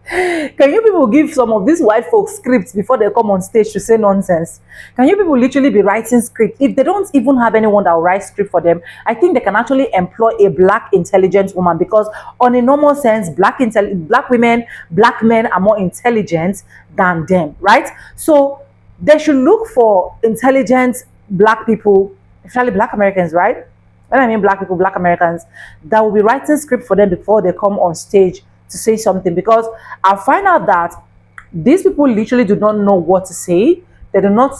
Can you people give some of these white folks scripts before they come on stage to say nonsense? Can you people literally be writing script? If they don't even have anyone that will write script for them, I think they can actually employ a black intelligent woman, because on a normal sense, black women, black men are more intelligent than them, right? So they should look for intelligent black people, especially black Americans, right? When I mean black people, black Americans, that will be writing script for them before they come on stage to say something. Because I find out that these people literally do not know what to say. They do not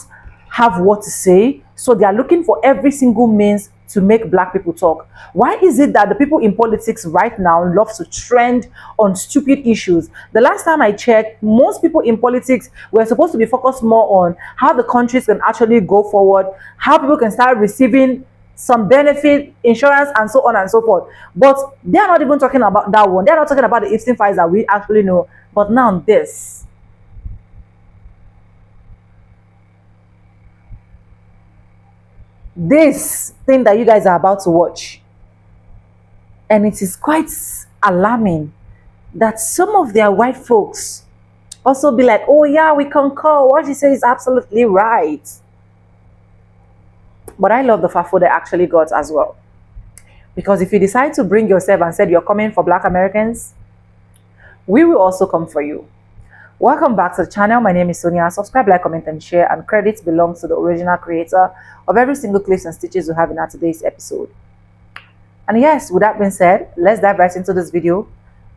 have what to say. So they are looking for every single means to make black people talk. Why is it that the people in politics right now love to trend on stupid issues? The last time I checked, most people in politics were supposed to be focused more on how the countries can actually go forward, how people can start receiving some benefit, insurance, and so on and so forth. But they are not even talking about that one. They are not talking about the Epstein files that we actually know. But now this thing that you guys are about to watch, and it is quite alarming that some of their white folks also be like, oh yeah, we concur, what she says is absolutely right. But I love the fafo they actually got as well, because if you decide to bring yourself and said you're coming for black Americans, we will also come for you. Welcome back to the channel. My name is Sonia. Subscribe, like, comment, and share. And credit belongs to the original creator of every single clips and stitches we have in our today's episode. And yes, with that being said, let's dive right into this video.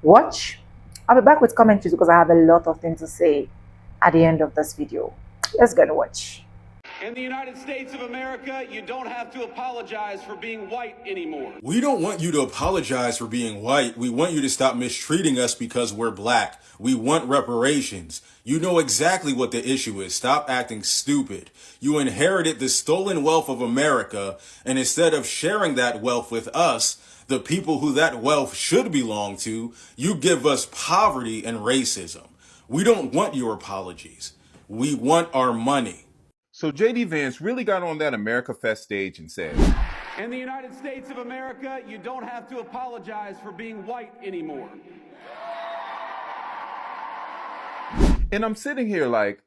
Watch. I'll be back with commentaries because I have a lot of things to say at the end of this video. Let's go and watch. In the United States of America, you don't have to apologize for being white anymore. We don't want you to apologize for being white. We want you to stop mistreating us because we're black. We want reparations. You know exactly what the issue is. Stop acting stupid. You inherited the stolen wealth of America, and instead of sharing that wealth with us, the people who that wealth should belong to, you give us poverty and racism. We don't want your apologies. We want our money. So J.D. Vance really got on that America Fest stage and said, In the United States of America, you don't have to apologize for being white anymore. and I'm sitting here like,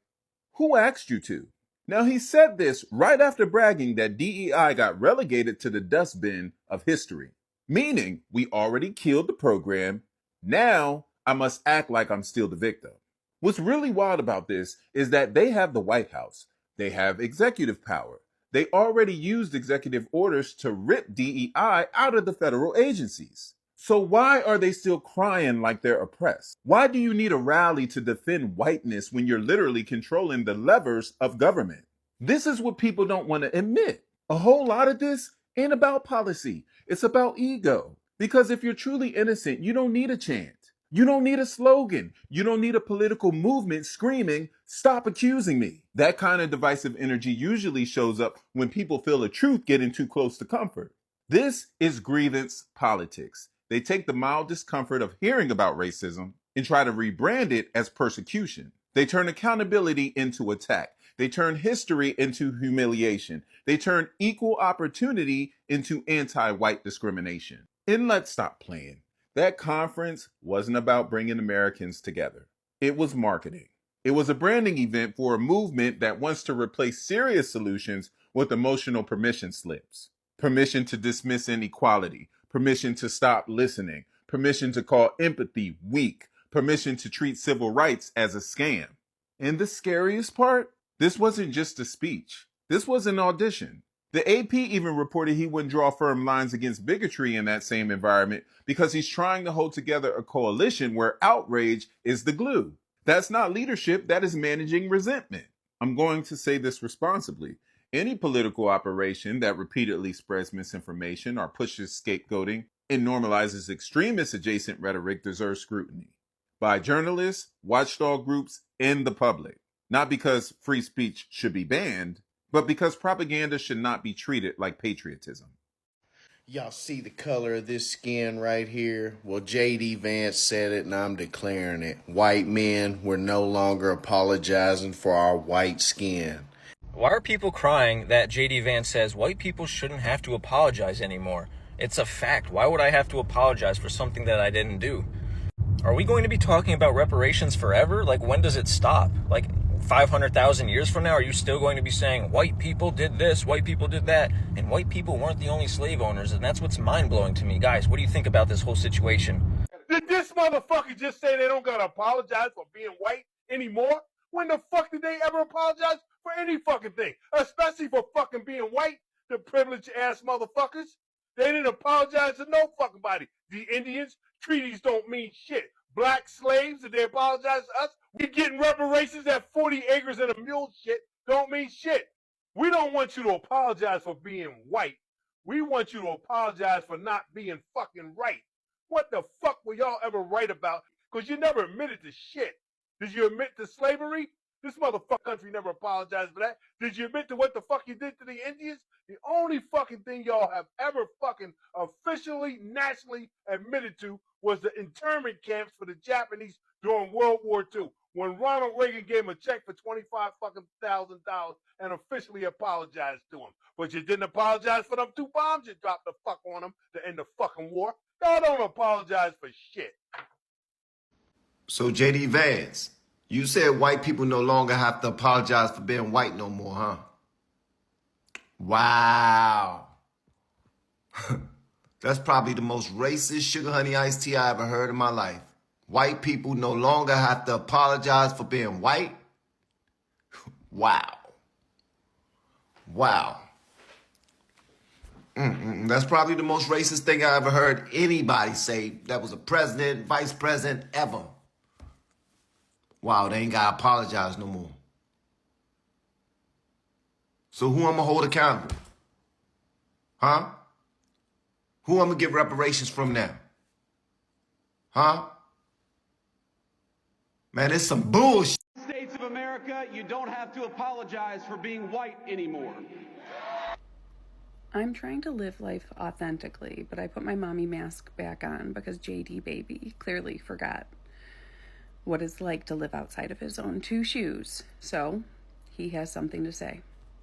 who asked you to? Now he said this right after bragging that DEI got relegated to the dustbin of history, meaning we already killed the program. Now I must act like I'm still the victim. What's really wild about this is that they have the White House. They have executive power. They already used executive orders to rip DEI out of the federal agencies. So why are they still crying like they're oppressed? Why do you need a rally to defend whiteness when you're literally controlling the levers of government? This is what people don't want to admit. A whole lot of this ain't about policy. It's about ego. Because if you're truly innocent, you don't need a chant. You don't need a slogan. You don't need a political movement screaming, "Stop accusing me." That kind of divisive energy usually shows up when people feel the truth getting too close to comfort. This is grievance politics. They take the mild discomfort of hearing about racism and try to rebrand it as persecution. They turn accountability into attack. They turn history into humiliation. They turn equal opportunity into anti-white discrimination. And let's stop playing. That conference wasn't about bringing Americans together. It was marketing. It was a branding event for a movement that wants to replace serious solutions with emotional permission slips. Permission to dismiss inequality. Permission to stop listening. Permission to call empathy weak. Permission to treat civil rights as a scam. And the scariest part? This wasn't just a speech. This was an audition. The AP even reported he wouldn't draw firm lines against bigotry in that same environment because he's trying to hold together a coalition where outrage is the glue. That's not leadership, that is managing resentment. I'm going to say this responsibly. Any political operation that repeatedly spreads misinformation or pushes scapegoating and normalizes extremist adjacent rhetoric deserves scrutiny by journalists, watchdog groups, and the public. Not because free speech should be banned, but because propaganda should not be treated like patriotism. Y'all see the color of this skin right here? Well, J.D. Vance said it and I'm declaring it. White men, we're no longer apologizing for our white skin. Why are people crying that J.D. Vance says white people shouldn't have to apologize anymore? It's a fact. Why would I have to apologize for something that I didn't do? Are we going to be talking about reparations forever? Like, when does it stop? Like, 500,000 years from now, are you still going to be saying white people did this, white people did that, and white people weren't the only slave owners? And that's what's mind-blowing to me. Guys, what do you think about this whole situation? Did this motherfucker just say they don't gotta apologize for being white anymore? When the fuck did they ever apologize for any fucking thing? Especially for fucking being white, the privileged ass motherfuckers. They didn't apologize to no fucking body. The Indians, treaties don't mean shit. Black slaves, did they apologize to us? We getting reparations at 40 acres and a mule shit don't mean shit. We don't want you to apologize for being white. We want you to apologize for not being fucking right. What the fuck were y'all ever right about? Because you never admitted to shit. Did you admit to slavery? This motherfucking country never apologized for that. Did you admit to what the fuck you did to the Indians? The only fucking thing y'all have ever fucking officially, nationally admitted to was the internment camps for the Japanese during World War II. When Ronald Reagan gave him a check for $25,000 and officially apologized to him. But you didn't apologize for them 2 bombs you dropped the fuck on them to end the fucking war. Y'all don't apologize for shit. So JD Vance, you said white people no longer have to apologize for being white no more, huh? Wow. That's probably the most racist sugar honey iced tea I ever heard in my life. White people no longer have to apologize for being white? Wow. Wow. That's probably the most racist thing I ever heard anybody say that was a president, vice president, ever. Wow, they ain't got to apologize no more. So who I'm going to hold accountable? Huh? Who I'm going to get reparations from now? Huh? Man, it's some bullshit. States of America, you don't have to apologize for being white anymore. I'm trying to live life authentically, but I put my mommy mask back on because JD baby clearly forgot what it's like to live outside of his own 2 shoes. So he has something to say.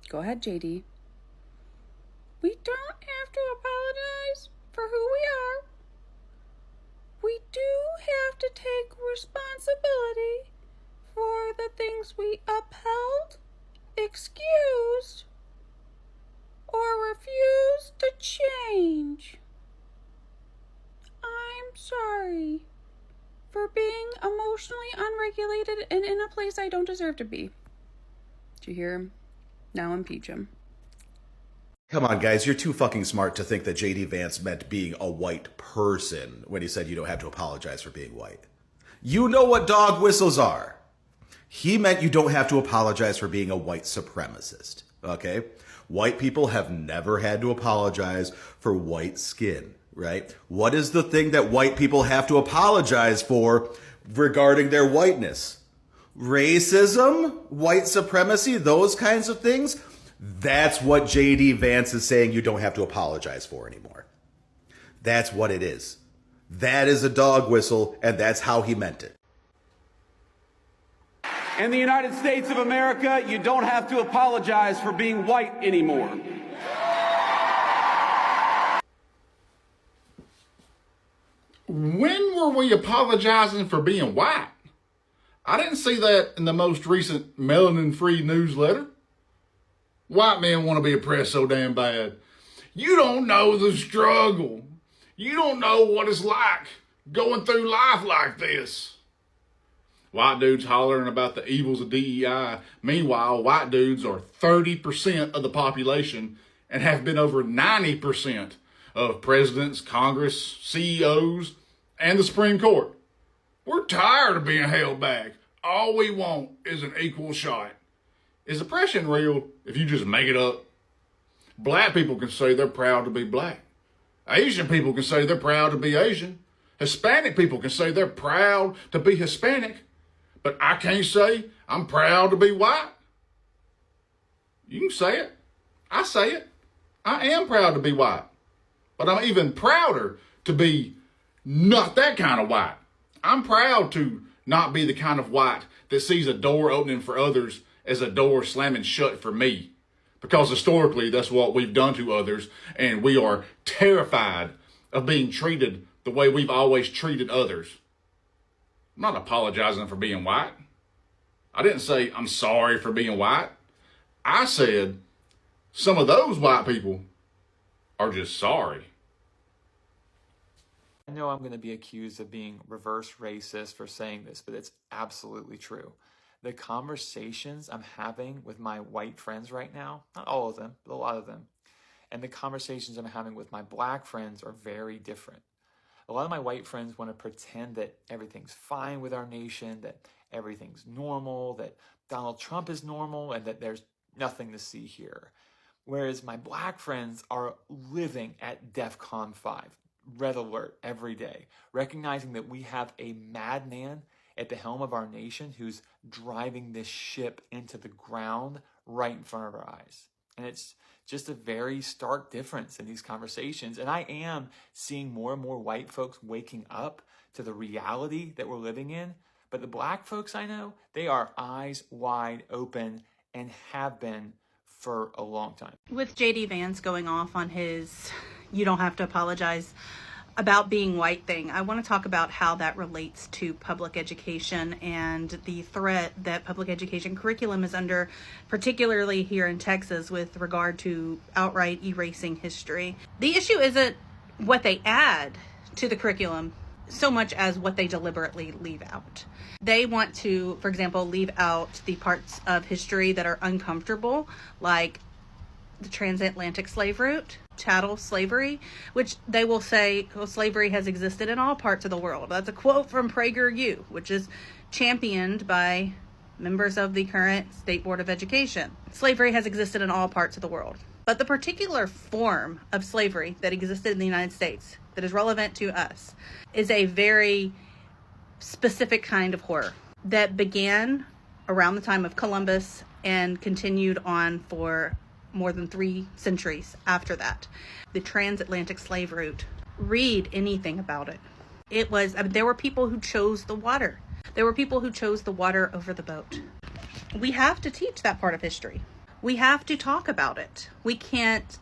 Go ahead, JD. We don't have to apologize for who we are. We do have to take responsibility for the things we upheld, excused, or refused to change. I'm sorry for being emotionally unregulated and in a place I don't deserve to be. Did you hear him? Now impeach him. Come on, guys, you're too fucking smart to think that JD Vance meant being a white person when he said you don't have to apologize for being white. You know what dog whistles are. He meant you don't have to apologize for being a white supremacist, okay? White people have never had to apologize for white skin, right? What is the thing that white people have to apologize for regarding their whiteness? Racism, white supremacy, those kinds of things? That's what JD Vance is saying you don't have to apologize for anymore. That's what it is. That is a dog whistle, and that's how he meant it. In the United States of America, you don't have to apologize for being white anymore. When were we apologizing for being white? I didn't see that in the most recent melanin-free newsletter. White men want to be oppressed so damn bad. You don't know the struggle. You don't know what it's like going through life like this. White dudes hollering about the evils of DEI. Meanwhile, white dudes are 30% of the population and have been over 90% of presidents, Congress, CEOs, and the Supreme Court. We're tired of being held back. All we want is an equal shot. Is oppression real if you just make it up? Black people can say they're proud to be black. Asian people can say they're proud to be Asian. Hispanic people can say they're proud to be Hispanic. But I can't say I'm proud to be white. You can say it. I say it. I am proud to be white. But I'm even prouder to be not that kind of white. I'm proud to not be the kind of white that sees a door opening for others as a door slamming shut for me. Because historically, that's what we've done to others, and we are terrified of being treated the way we've always treated others. I'm not apologizing for being white. I didn't say I'm sorry for being white. I said some of those white people are just sorry. I know I'm going to be accused of being reverse racist for saying this, but it's absolutely true. The conversations I'm having with my white friends right now, not all of them, but a lot of them, and the conversations I'm having with my black friends are very different. A lot of my white friends want to pretend that everything's fine with our nation, that everything's normal, that Donald Trump is normal, and that there's nothing to see here. Whereas my black friends are living at DEFCON 5, red alert every day, recognizing that we have a madman at the helm of our nation who's driving this ship into the ground right in front of our eyes. And it's just a very stark difference in these conversations. And I am seeing more and more white folks waking up to the reality that we're living in. But the black folks I know, they are eyes wide open and have been for a long time. With JD Vance going off on his "you don't have to apologize about being white" thing, I want to talk about how that relates to public education and the threat that public education curriculum is under, particularly here in Texas with regard to outright erasing history. The issue isn't what they add to the curriculum so much as what they deliberately leave out. They want to, for example, leave out the parts of history that are uncomfortable, like the transatlantic slave route, chattel slavery, which they will say, well, slavery has existed in all parts of the world. That's a quote from PragerU, which is championed by members of the current State Board of Education. Slavery has existed in all parts of the world. But the particular form of slavery that existed in the United States that is relevant to us is a very specific kind of horror that began around the time of Columbus and continued on for more than 3 centuries after that. The transatlantic slave route. Read anything about it. It was, there were people who chose the water. There were people who chose the water over the boat. We have to teach that part of history. We have to talk about it. We can't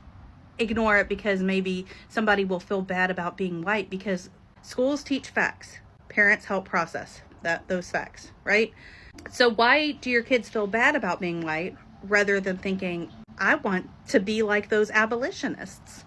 ignore it because maybe somebody will feel bad about being white, because schools teach facts. Parents help process those facts, right? So why do your kids feel bad about being white rather than thinking, I want to be like those abolitionists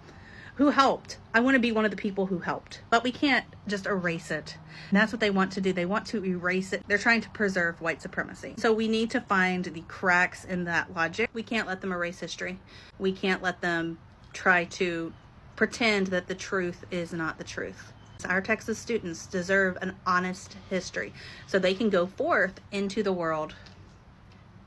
who helped. I want to be one of the people who helped. But we can't just erase it. And that's what they want to do. They want to erase it. They're trying to preserve white supremacy. So we need to find the cracks in that logic. We can't let them erase history. We can't let them try to pretend that the truth is not the truth. Our Texas students deserve an honest history so they can go forth into the world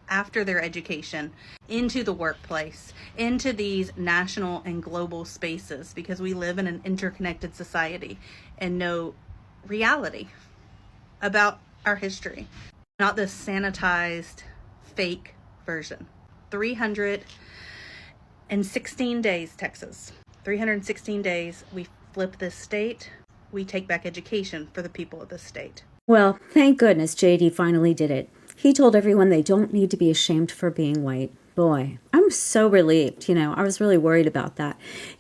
after their education, into the workplace, into these national and global spaces, because we live in an interconnected society and know reality about our history, not this sanitized fake version. 316 days, Texas. 316 days, we flip this state. We take back education for the people of this state. Well, thank goodness JD finally did it. He told everyone they don't need to be ashamed for being white. Boy, I'm so relieved. I was really worried about that.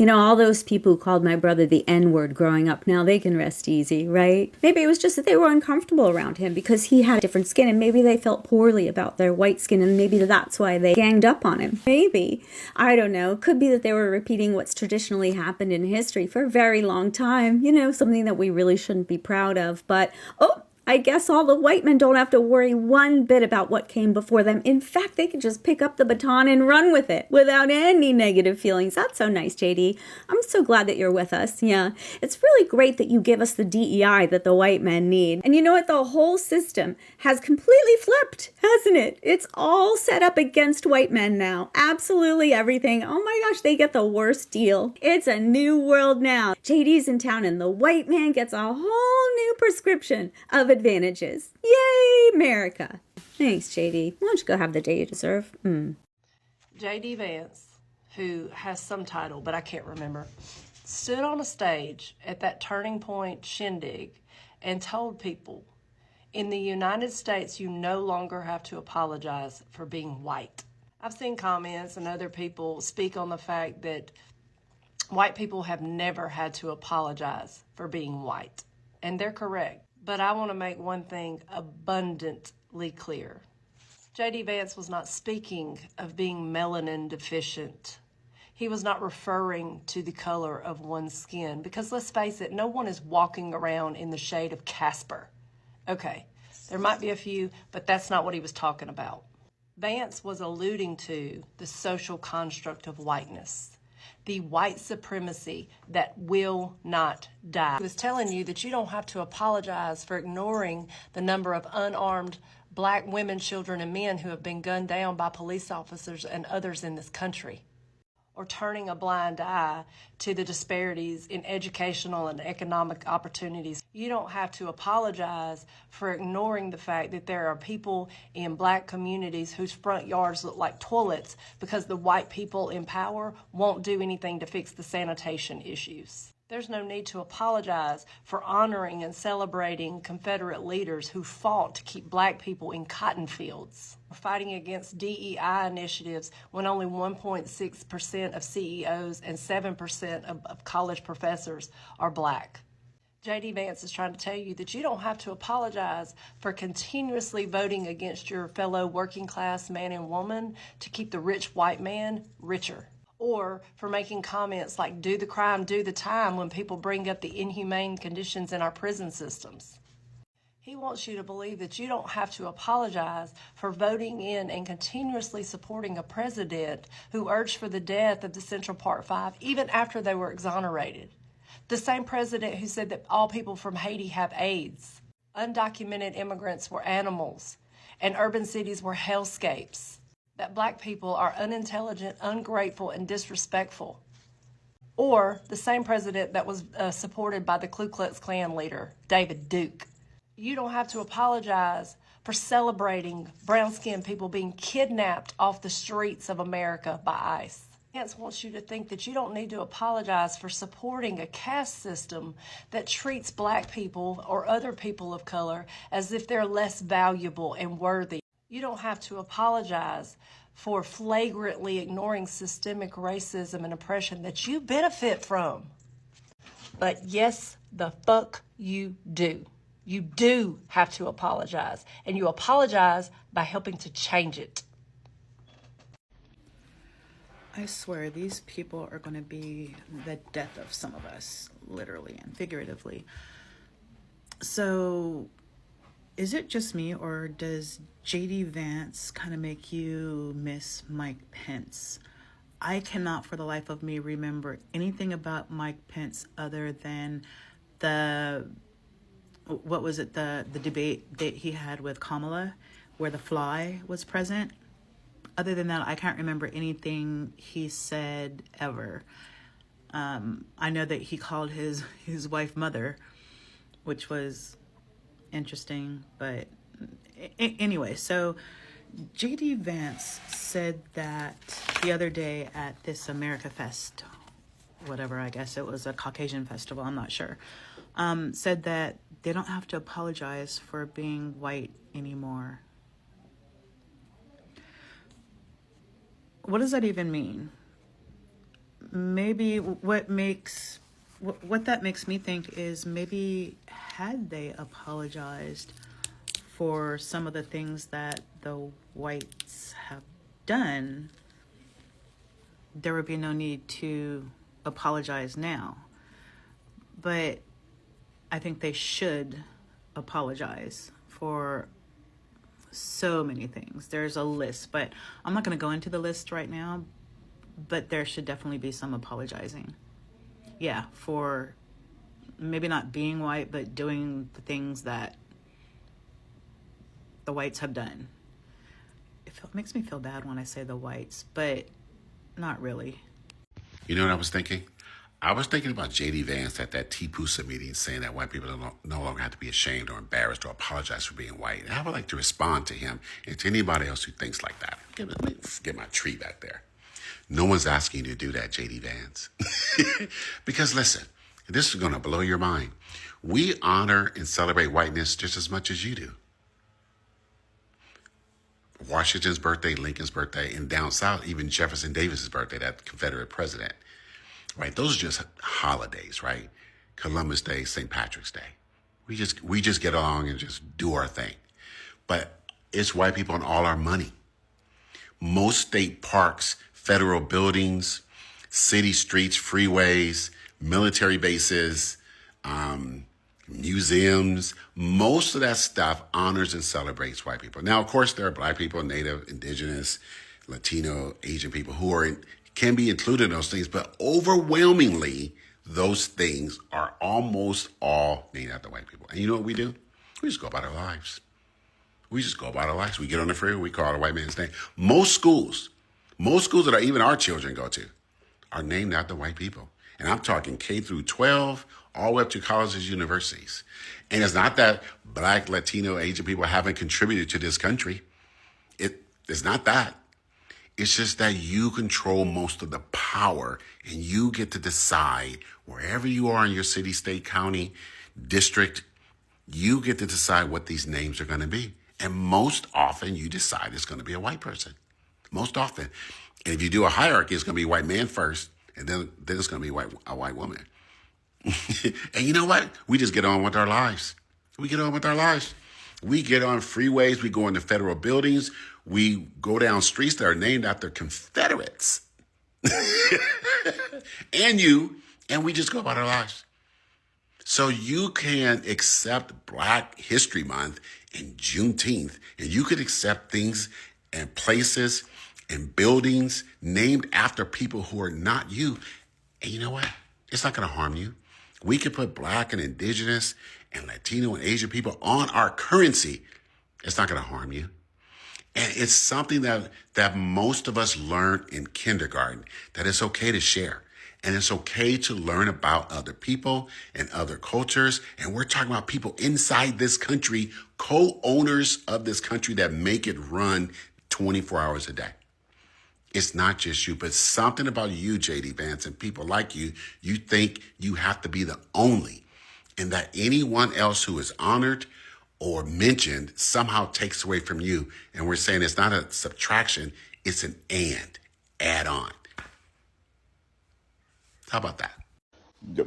All those people who called my brother the N-word growing up, now they can rest easy, right? Maybe it was just that they were uncomfortable around him because he had different skin, and maybe they felt poorly about their white skin, and maybe that's why they ganged up on him. Maybe. I don't know. Could be that they were repeating what's traditionally happened in history for a very long time. Something that we really shouldn't be proud of. But, I guess all the white men don't have to worry one bit about what came before them. In fact, they can just pick up the baton and run with it without any negative feelings. That's so nice, JD. I'm so glad that you're with us. Yeah, it's really great that you give us the DEI that the white men need. And you know what? The whole system has completely flipped, hasn't it? It's all set up against white men now. Absolutely everything. Oh my gosh, they get the worst deal. It's a new world now. JD's in town and the white man gets a whole new prescription of advantages. Yay, America. Thanks, JD. Why don't you go have the day you deserve? JD Vance, who has some title, but I can't remember, stood on a stage at that Turning Point shindig and told people, in the United States, you no longer have to apologize for being white. I've seen comments and other people speak on the fact that white people have never had to apologize for being white. And they're correct. But I want to make one thing abundantly clear. J.D. Vance was not speaking of being melanin deficient. He was not referring to the color of one's skin, because let's face it, no one is walking around in the shade of Casper. Okay, there might be a few, but that's not what he was talking about. Vance was alluding to the social construct of whiteness, the white supremacy that will not die. He was telling you that you don't have to apologize for ignoring the number of unarmed black women, children, and men who have been gunned down by police officers and others in this country, or turning a blind eye to the disparities in educational and economic opportunities. You don't have to apologize for ignoring the fact that there are people in black communities whose front yards look like toilets because the white people in power won't do anything to fix the sanitation issues. There's no need to apologize for honoring and celebrating Confederate leaders who fought to keep black people in cotton fields, or fighting against DEI initiatives when only 1.6% of CEOs and 7% of college professors are black. J.D. Vance is trying to tell you that you don't have to apologize for continuously voting against your fellow working class man and woman to keep the rich white man richer, or for making comments like "do the crime, do the time" when people bring up the inhumane conditions in our prison systems. He wants you to believe that you don't have to apologize for voting in and continuously supporting a president who urged for the death of the Central Park Five even after they were exonerated. The same president who said that all people from Haiti have AIDS, undocumented immigrants were animals, and urban cities were hellscapes, that black people are unintelligent, ungrateful, and disrespectful. Or the same president that was supported by the Ku Klux Klan leader, David Duke. You don't have to apologize for celebrating brown-skinned people being kidnapped off the streets of America by ICE. Vance wants you to think that you don't need to apologize for supporting a caste system that treats black people or other people of color as if they're less valuable and worthy. You don't have to apologize for flagrantly ignoring systemic racism and oppression that you benefit from. But yes, the fuck you do. You do have to apologize, and you apologize by helping to change it. I swear these people are going to be the death of some of us, literally and figuratively. So, is it just me, or does J.D. Vance kind of make you miss Mike Pence? I cannot for the life of me remember anything about Mike Pence other than the debate that he had with Kamala, where the fly was present. Other than that, I can't remember anything he said ever. I know that he called his wife mother, which was interesting, but anyway, so J.D. Vance said that the other day at this America Fest, whatever, I guess it was a Caucasian festival, I'm not sure, said that they don't have to apologize for being white anymore. What does that even mean? Maybe what that makes me think is maybe had they apologized for some of the things that the whites have done, there would be no need to apologize now. But I think they should apologize for so many things. There's a list, but I'm not going to go into the list right now, but there should definitely be some apologizing. Yeah, for maybe not being white, but doing the things that the whites have done. It makes me feel bad when I say the whites, but not really. You know what I was thinking? I was thinking about J.D. Vance at that TPUSA meeting saying that white people no longer have to be ashamed or embarrassed or apologize for being white. And I would like to respond to him and to anybody else who thinks like that. Let me get my tree back there. No one's asking you to do that, J.D. Vance. Because listen, this is going to blow your mind. We honor and celebrate whiteness just as much as you do. Washington's birthday, Lincoln's birthday, and down south, even Jefferson Davis's birthday, that Confederate president. Right? Those are just holidays, right? Columbus Day, St. Patrick's Day. We just get along and just do our thing. But it's white people and all our money. Most state parks, federal buildings, city streets, freeways, military bases, museums, most of that stuff honors and celebrates white people. Now, of course, there are black people, Native, Indigenous, Latino, Asian people who can be included in those things, but overwhelmingly, those things are almost all named after white people. And you know what we do? We just go about our lives. We just go about our lives. We get on the freeway, we call it a white man's name. Most schools that even our children go to are named after white people. And I'm talking K through 12, all the way up to colleges, universities. And it's not that black, Latino, Asian people haven't contributed to this country. It's not that. It's just that you control most of the power and you get to decide wherever you are in your city, state, county, district, you get to decide what these names are going to be. And most often you decide it's going to be a white person. Most often. And if you do a hierarchy, it's going to be a white man first, and then it's going to be a white woman. And you know what? We just get on with our lives. We get on with our lives. We get on freeways. We go into federal buildings. We go down streets that are named after Confederates. And we just go about our lives. So you can accept Black History Month and Juneteenth, and you could accept things and places and buildings named after people who are not you. And you know what? It's not going to harm you. We could put Black and Indigenous and Latino and Asian people on our currency. It's not going to harm you. And it's something that most of us learned in kindergarten, that it's okay to share. And it's okay to learn about other people and other cultures. And we're talking about people inside this country, co-owners of this country that make it run 24 hours a day. It's not just you, but something about you, J.D. Vance, and people like you, you think you have to be the only, and that anyone else who is honored or mentioned somehow takes away from you. And we're saying it's not a subtraction, it's an add on. How about that?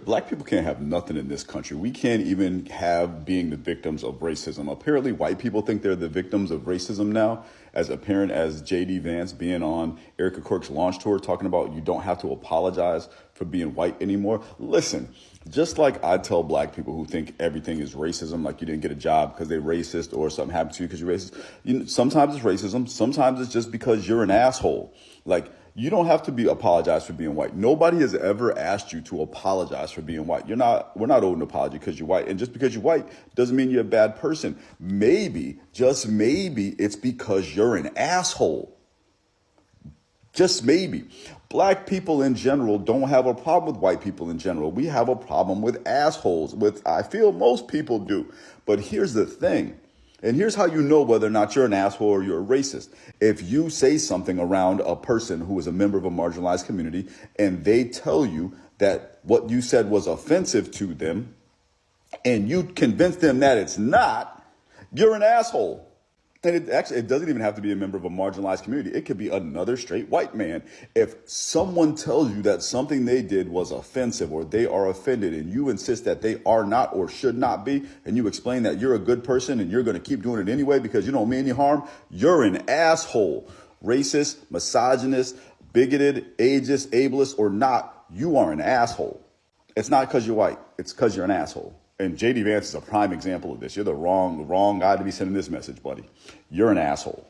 Black people can't have nothing in this country. We can't even have being the victims of racism. Apparently, white people think they're the victims of racism now, as apparent as J.D. Vance being on Erica Quirk's launch tour, talking about you don't have to apologize for being white anymore. Listen, just like I tell black people who think everything is racism, like you didn't get a job because they're racist or something happened to you because you're racist. Sometimes it's racism. Sometimes it's just because you're an asshole. Like, you don't have to apologize for being white. Nobody has ever asked you to apologize for being white. We're not owed an apology because you're white. And just because you're white doesn't mean you're a bad person. Maybe, just maybe, it's because you're an asshole. Just maybe. Black people in general don't have a problem with white people in general. We have a problem with assholes. I feel most people do. But here's the thing. And here's how you know whether or not you're an asshole or you're a racist. If you say something around a person who is a member of a marginalized community and they tell you that what you said was offensive to them and you convince them that it's not, you're an asshole. And it doesn't even have to be a member of a marginalized community. It could be another straight white man. If someone tells you that something they did was offensive or they are offended and you insist that they are not or should not be, and you explain that you're a good person and you're going to keep doing it anyway because you don't mean any harm, you're an asshole. Racist, misogynist, bigoted, ageist, ableist, or not, you are an asshole. It's not because you're white. It's because you're an asshole. And J.D. Vance is a prime example of this. You're the wrong guy to be sending this message, buddy. You're an asshole.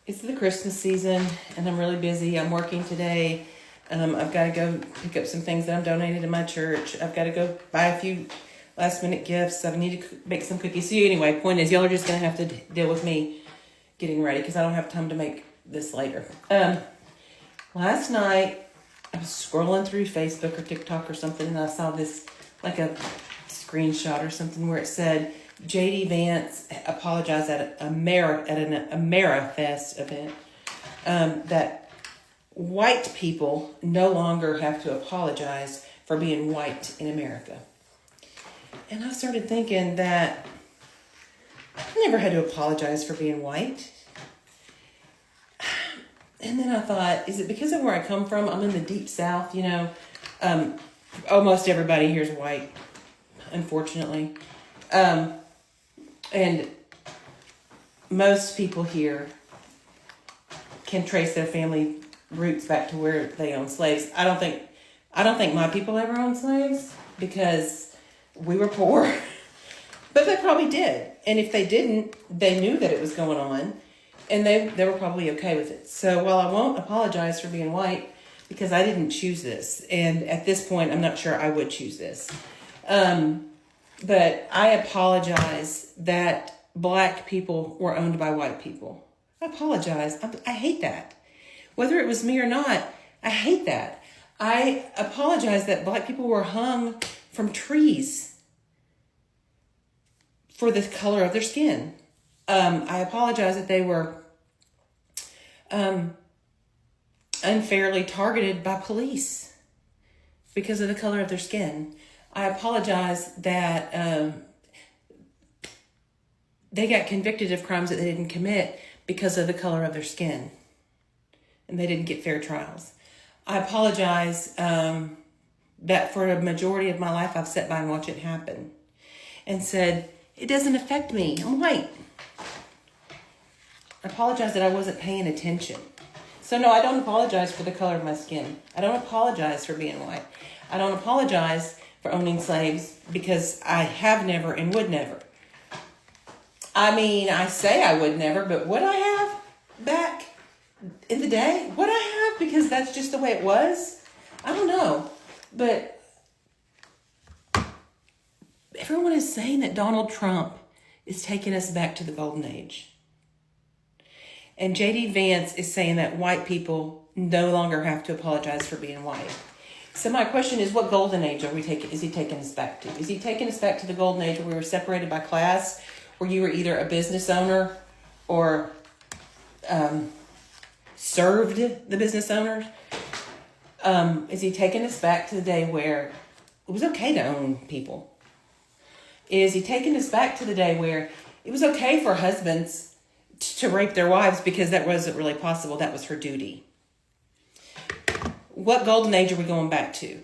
It's the Christmas season, and I'm really busy. I'm working today. I've got to go pick up some things that I'm donating to my church. I've got to go buy a few last-minute gifts. I need to bake some cookies. So anyway, point is, y'all are just going to have to deal with me getting ready because I don't have time to make this later. Last night, I was scrolling through Facebook or TikTok or something, and I saw this, like a screenshot or something, where it said J.D. Vance apologized at an AmeriFest event that white people no longer have to apologize for being white in America. And I started thinking that I never had to apologize for being white. And then I thought, is it because of where I come from? I'm in the deep South, Almost everybody here is white, unfortunately. And most people here can trace their family roots back to where they owned slaves. I don't think my people ever owned slaves because we were poor. But they probably did. And if they didn't, they knew that it was going on. And they were probably okay with it. So while I won't apologize for being white, because I didn't choose this. And at this point, I'm not sure I would choose this. But I apologize that black people were owned by white people. I apologize. I hate that. Whether it was me or not, I hate that. I apologize that black people were hung from trees for the color of their skin. I apologize that they were unfairly targeted by police because of the color of their skin. I apologize that they got convicted of crimes that they didn't commit because of the color of their skin, and they didn't get fair trials. I apologize that for a majority of my life I've sat by and watched it happen and said, it doesn't affect me, I'm white. I apologize that I wasn't paying attention. So no, I don't apologize for the color of my skin. I don't apologize for being white. I don't apologize for owning slaves because I have never and would never. I mean, I say I would never, but would I have back in the day? Would I have? Because that's just the way it was? I don't know. But everyone is saying that Donald Trump is taking us back to the golden age. And J.D. Vance is saying that white people no longer have to apologize for being white. So my question is, what golden age is he taking us back to? Is he taking us back to the golden age where we were separated by class, where you were either a business owner or served the business owners? Is he taking us back to the day where it was okay to own people? Is he taking us back to the day where it was okay for husbands to rape their wives because that wasn't really possible? That was her duty. What golden age are we going back to?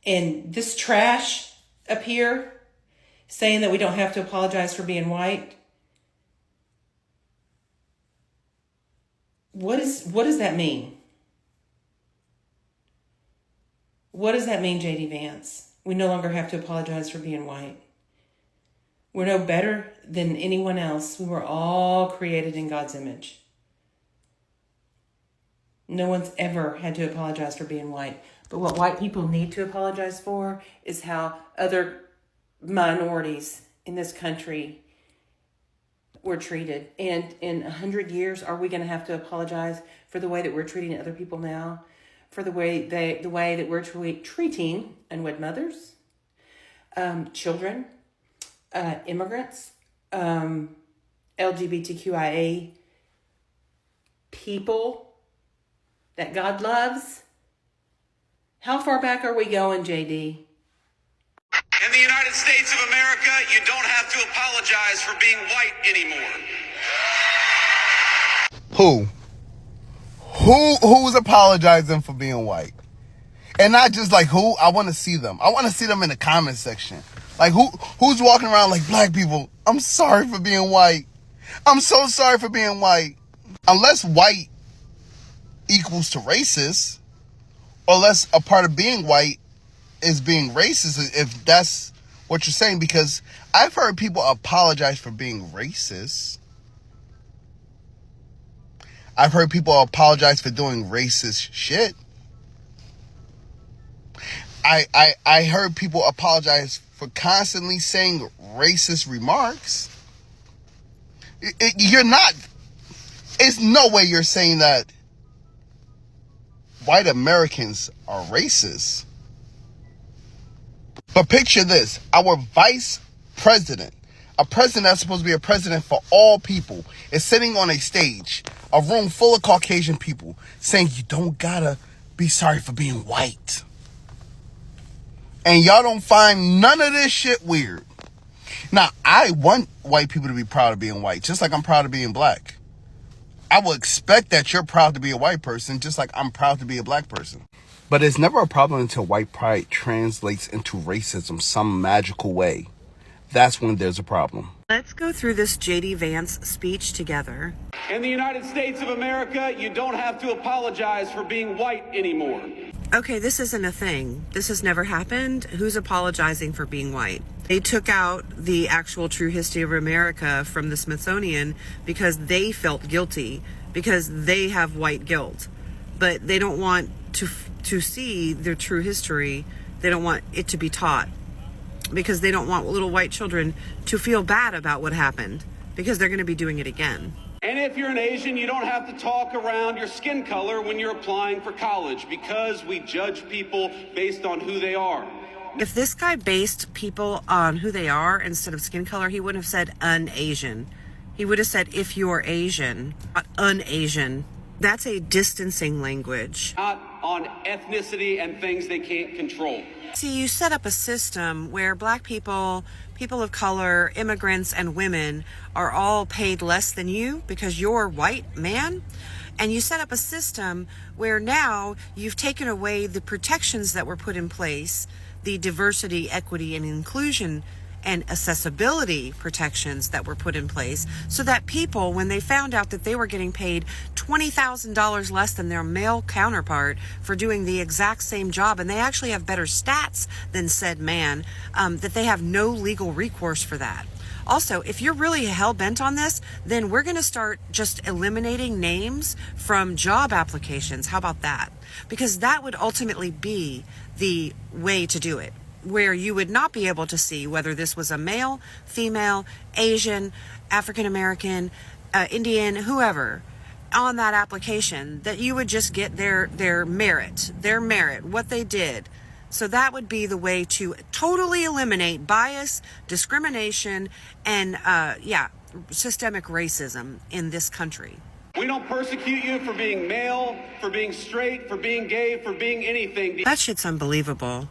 And this trash up here saying that we don't have to apologize for being white. What does that mean? What does that mean, J.D. Vance? We no longer have to apologize for being white. We're no better than anyone else. We were all created in God's image. No one's ever had to apologize for being white. But what white people need to apologize for is how other minorities in this country were treated. And in 100 years, are we going to have to apologize for the way that we're treating other people now? For the way that we're treating unwed mothers, children, immigrants, LGBTQIA people that God loves? How far back are we going, JD? In the United States of America, you don't have to apologize for being white anymore. Who's apologizing for being white? And not just like who, I want to see them. I want to see them in the comment section. Like who's walking around like, black people, I'm sorry for being white. I'm so sorry for being white. Unless white equals to racist, or less a part of being white is being racist, if that's what you're saying, because I've heard people apologize for being racist. I've heard people apologize for doing racist shit. I heard people apologize for constantly saying racist remarks. You're not, it's no way you're saying that white Americans are racist. But picture this, our vice president, a president that's supposed to be a president for all people, is sitting on a stage, a room full of Caucasian people, saying you don't gotta be sorry for being white. And y'all don't find none of this shit weird. Now, I want white people to be proud of being white, just like I'm proud of being black. I will expect that you're proud to be a white person, just like I'm proud to be a black person. But it's never a problem until white pride translates into racism some magical way. That's when there's a problem. Let's go through this J.D. Vance speech together. In the United States of America, you don't have to apologize for being white anymore. Okay, this isn't a thing. This has never happened. Who's apologizing for being white? They took out the actual true history of America from the Smithsonian because they felt guilty, because they have white guilt. But they don't want to see their true history. They don't want it to be taught, because they don't want little white children to feel bad about what happened, because they're going to be doing it again. And if you're an Asian, you don't have to talk around your skin color when you're applying for college, because we judge people based on who they are. If this guy based people on who they are instead of skin color, he wouldn't have said un-Asian. He would have said if you're Asian, not un-Asian. That's a distancing language. Not on ethnicity and things they can't control. See, you set up a system where black people, people of color, immigrants, and women are all paid less than you because you're white man. And you set up a system where now you've taken away the protections that were put in place, the diversity, equity, and inclusion and accessibility protections that were put in place, so that people, when they found out that they were getting paid $20,000 less than their male counterpart for doing the exact same job, and they actually have better stats than said man, that they have no legal recourse for that. Also, if you're really hell-bent on this, then we're going to start just eliminating names from job applications. How about that? Because that would ultimately be the way to do it, where you would not be able to see whether this was a male, female, Asian, African American, Indian, whoever on that application, that you would just get their merit, what they did. So that would be the way to totally eliminate bias, discrimination, and systemic racism in this country. We don't persecute you for being male, for being straight, for being gay, for being anything. That shit's unbelievable.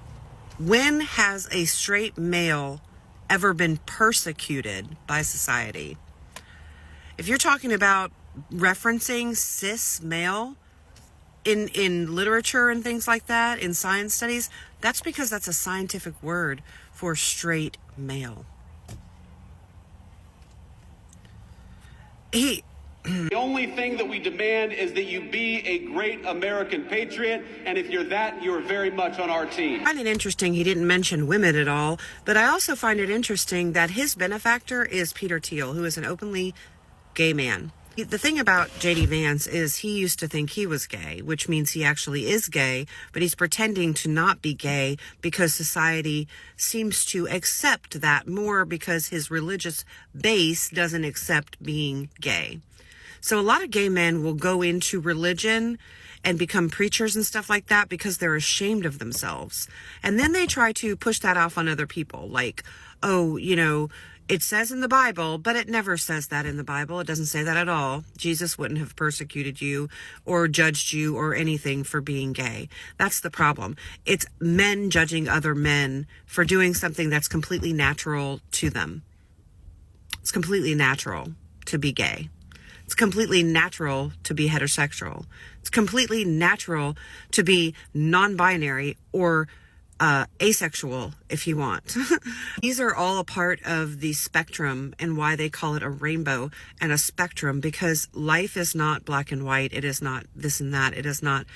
When has a straight male ever been persecuted by society? If you're talking about referencing cis male in literature and things like that, in science studies, that's because that's a scientific word for straight male. The only thing that we demand is that you be a great American patriot, and if you're that, you're very much on our team. I find it interesting he didn't mention women at all, but I also find it interesting that his benefactor is Peter Thiel, who is an openly gay man. The thing about J.D. Vance is he used to think he was gay, which means he actually is gay, but he's pretending to not be gay because society seems to accept that more because his religious base doesn't accept being gay. So a lot of gay men will go into religion and become preachers and stuff like that because they're ashamed of themselves. And then they try to push that off on other people. Like, oh, it says in the Bible, but it never says that in the Bible. It doesn't say that at all. Jesus wouldn't have persecuted you or judged you or anything for being gay. That's the problem. It's men judging other men for doing something that's completely natural to them. It's completely natural to be gay. It's completely natural to be heterosexual. It's completely natural to be non-binary or asexual, if you want. These are all a part of the spectrum, and why they call it a rainbow and a spectrum, because life is not black and white. It is not this and that. It is not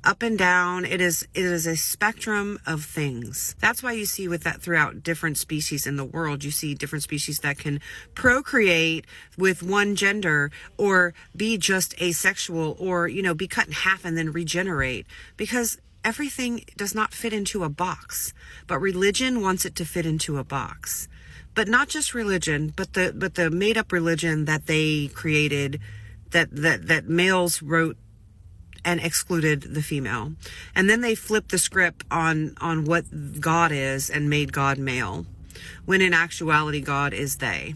up and down. It is a spectrum of things. That's why you see with that throughout different species in the world, you see different species that can procreate with one gender or be just asexual or, be cut in half and then regenerate, because everything does not fit into a box, but religion wants it to fit into a box. But not just religion, but the made up religion that they created, that males wrote and excluded the female. And then they flipped the script on what God is and made God male, when in actuality God is they.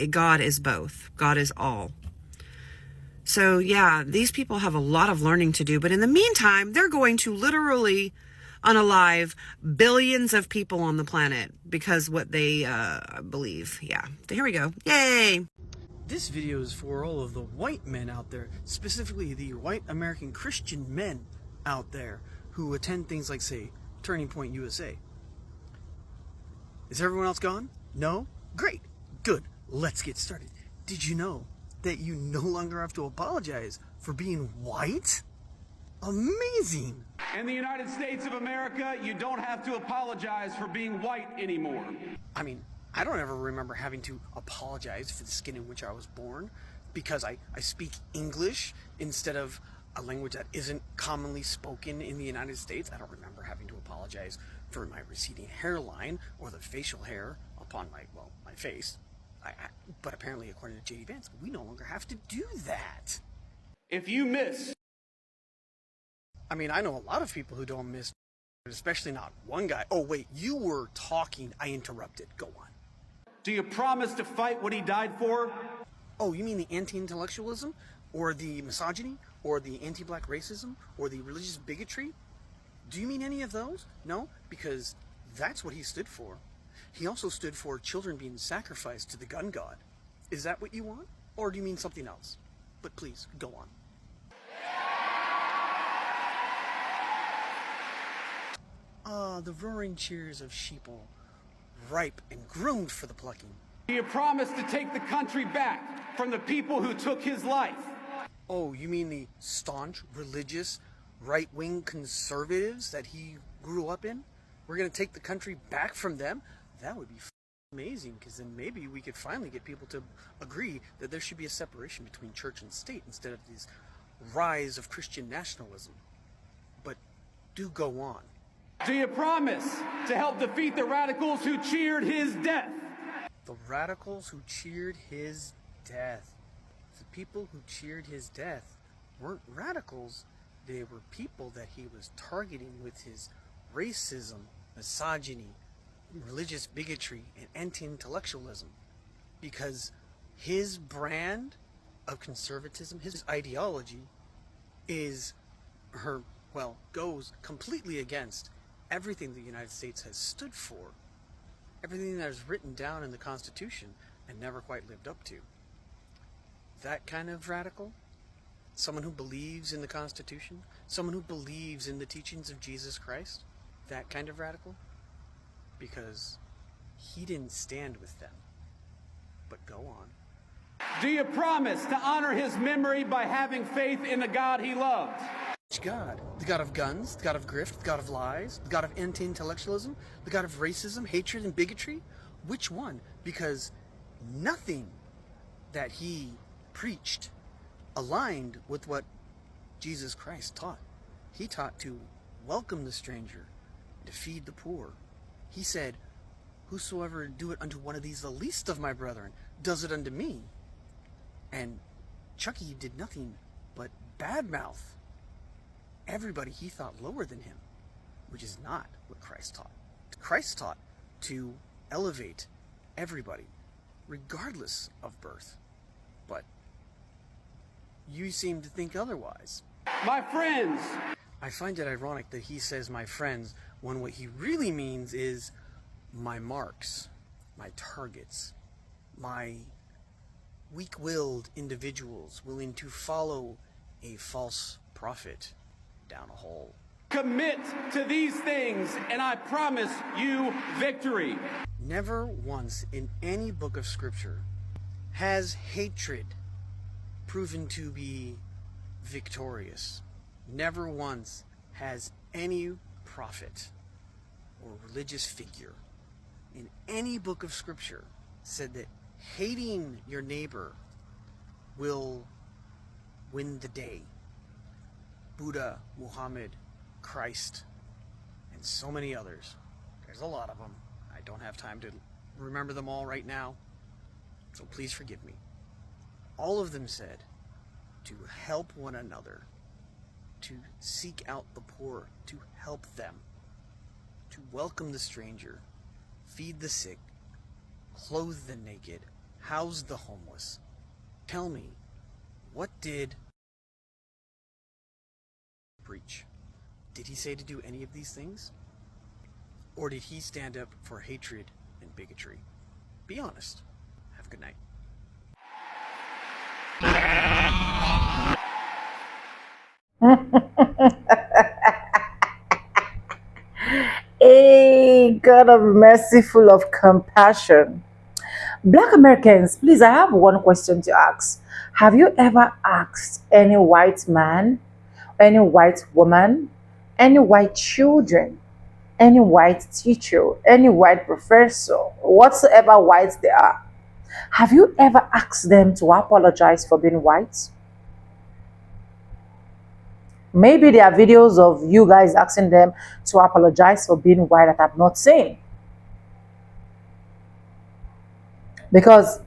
God is both. God is all. So yeah, these people have a lot of learning to do, but in the meantime, they're going to literally unalive billions of people on the planet because what they believe. Yeah, here we go. Yay! This video is for all of the white men out there, specifically the white American Christian men out there who attend things like, say, Turning Point USA. Is everyone else gone? No? Great. Good. Let's get started. Did you know that you no longer have to apologize for being white? Amazing. In the United States of America, you don't have to apologize for being white anymore. I mean, I don't ever remember having to apologize for the skin in which I was born because I speak English instead of a language that isn't commonly spoken in the United States. I don't remember having to apologize for my receding hairline or the facial hair upon my face. But apparently, according to J.D. Vance, we no longer have to do that. If you miss... I mean, I know a lot of people who don't miss, especially not one guy. Oh, wait, you were talking. I interrupted. Go on. Do you promise to fight what he died for? Oh, you mean the anti-intellectualism? Or the misogyny? Or the anti-black racism? Or the religious bigotry? Do you mean any of those? No, because that's what he stood for. He also stood for children being sacrificed to the gun god. Is that what you want? Or do you mean something else? But please, go on. The roaring cheers of sheeple, ripe and groomed for the plucking. Do you promise to take the country back from the people who took his life? Oh, you mean the staunch, religious, right-wing conservatives that he grew up in? We're going to take the country back from them? That would be amazing, because then maybe we could finally get people to agree that there should be a separation between church and state instead of this rise of Christian nationalism. But do go on. Do you promise to help defeat the radicals who cheered his death? The radicals who cheered his death. The people who cheered his death weren't radicals. They were people that he was targeting with his racism, misogyny, religious bigotry, and anti-intellectualism. Because his brand of conservatism, his ideology, goes completely against everything the United States has stood for, everything that is written down in the Constitution and never quite lived up to. That kind of radical, someone who believes in the Constitution, someone who believes in the teachings of Jesus Christ, that kind of radical, because he didn't stand with them. But go on. Do you promise to honor his memory by having faith in the God he loved? Which God? The God of guns, the God of grift, the God of lies, the God of anti-intellectualism, the God of racism, hatred, and bigotry? Which one? Because nothing that he preached aligned with what Jesus Christ taught. He taught to welcome the stranger, to feed the poor. He said, whosoever do it unto one of these the least of my brethren does it unto me. And Chucky did nothing but badmouth everybody he thought lower than him, which is not what Christ taught. Christ taught to elevate everybody, regardless of birth. But you seem to think otherwise. My friends! I find it ironic that he says my friends when what he really means is my marks, my targets, my weak-willed individuals willing to follow a false prophet down a hole. Commit to these things, and I promise you victory. Never once in any book of Scripture has hatred proven to be victorious. Never once has any prophet or religious figure in any book of Scripture said that hating your neighbor will win the day. Buddha, Muhammad, Christ, and so many others. There's a lot of them. I don't have time to remember them all right now, so please forgive me. All of them said to help one another, to seek out the poor, to help them, to welcome the stranger, feed the sick, clothe the naked, house the homeless. Tell me, what did preach? Did he say to do any of these things? Or did he stand up for hatred and bigotry? Be honest. Have a good night. Hey, God of mercy, full of compassion. Black Americans, please, I have one question to ask. Have you ever asked any white man, any white woman, any white children, any white teacher, any white professor, whatsoever whites they are, have you ever asked them to apologize for being white? Maybe there are videos of you guys asking them to apologize for being white that I've not seen. Because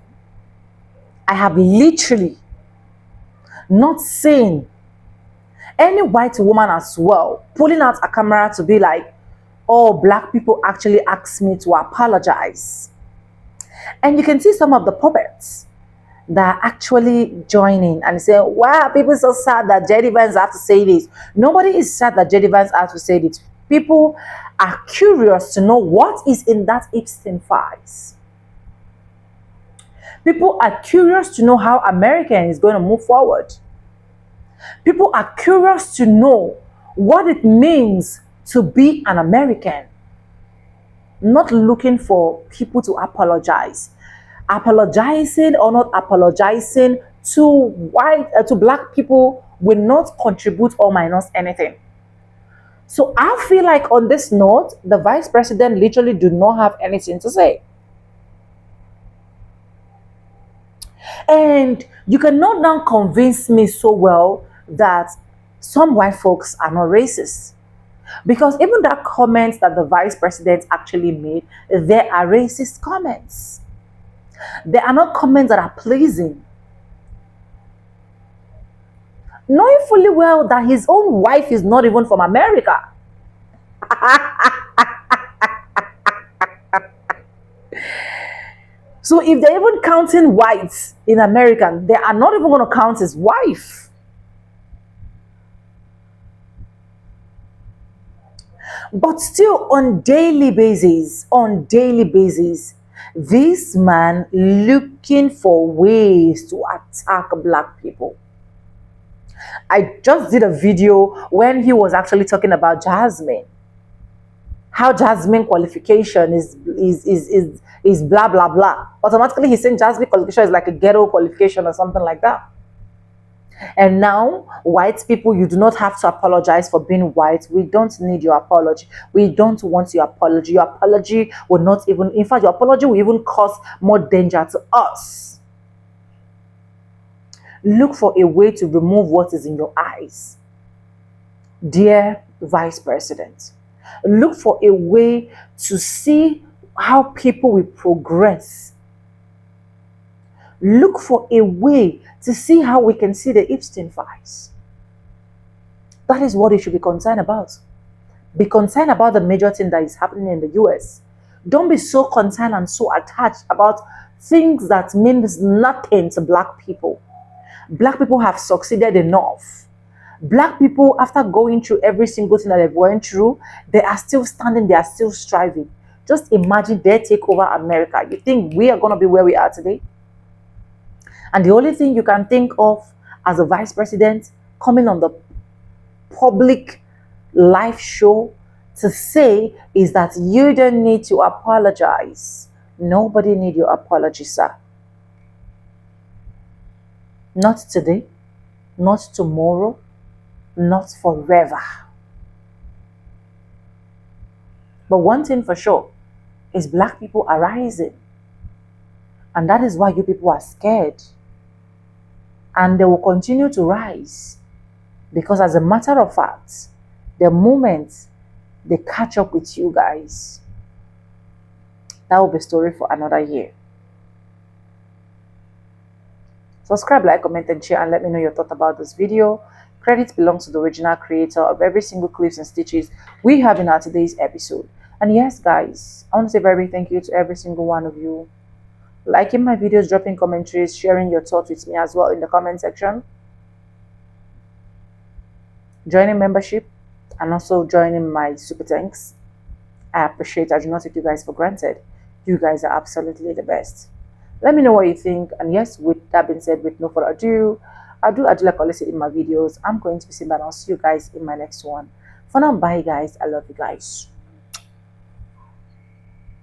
I have literally not seen any white woman as well pulling out a camera to be like, oh, black people actually asked me to apologize. And you can see some of the puppets that are actually joining and saying, wow, people are so sad that JD Vance have to say this. Nobody is sad that JD Vance has to say this. People are curious to know what is in that Epstein files. People are curious to know how America is going to move forward. People are curious to know what it means to be an American. Not looking for people to apologize. Apologizing or not apologizing to black people will not contribute or minus anything. So I feel like on this note, the vice president literally do not have anything to say. And you cannot now convince me so well that some white folks are not racist. Because even that comments that the vice president actually made, they are racist comments. They are not comments that are pleasing. Knowing fully well that his own wife is not even from America. So if they're even counting whites in America, they are not even going to count his wife. But still on daily basis, this man looking for ways to attack black people. I just did a video when he was actually talking about Jasmine. How Jasmine qualification is blah blah blah. Automatically he's saying Jasmine qualification is like a ghetto qualification or something like that. And now, white people, you do not have to apologize for being white. We don't need your apology. We don't want your apology. Your apology will not even, in fact, your apology will even cause more danger to us. Look for a way to remove what is in your eyes. Dear Vice President, look for a way to see how people will progress. Look for a way to see how we can see the Epstein files. That is what you should be concerned about. Be concerned about the major thing that is happening in the US. Don't be so concerned and so attached about things that means nothing to black people. Black people have succeeded enough. Black people, after going through every single thing that they've went through, they are still standing, they are still striving. Just imagine they take over America. You think we are going to be where we are today? And the only thing you can think of as a vice president coming on the public live show to say is that you don't need to apologize. Nobody needs your apology, sir. Not today, not tomorrow, not forever. But one thing for sure is black people are rising. And that is why you people are scared. And they will continue to rise. Because as a matter of fact, the moment they catch up with you guys, that will be a story for another year. Subscribe, like, comment, and share, and let me know your thoughts about this video. Credit belongs to the original creator of every single clips and stitches we have in our today's episode. And yes, guys, I want to say a very big thank you to every single one of you. Liking my videos, dropping commentaries, sharing your thoughts with me as well in the comment section. Joining membership and also joining my super thanks. I appreciate it. I do not take you guys for granted. You guys are absolutely the best. Let me know what you think. And yes, with that being said, with no further ado, I do like I always say in my videos, I'm going to be saying that I'll see you guys in my next one. For now, bye guys. I love you guys.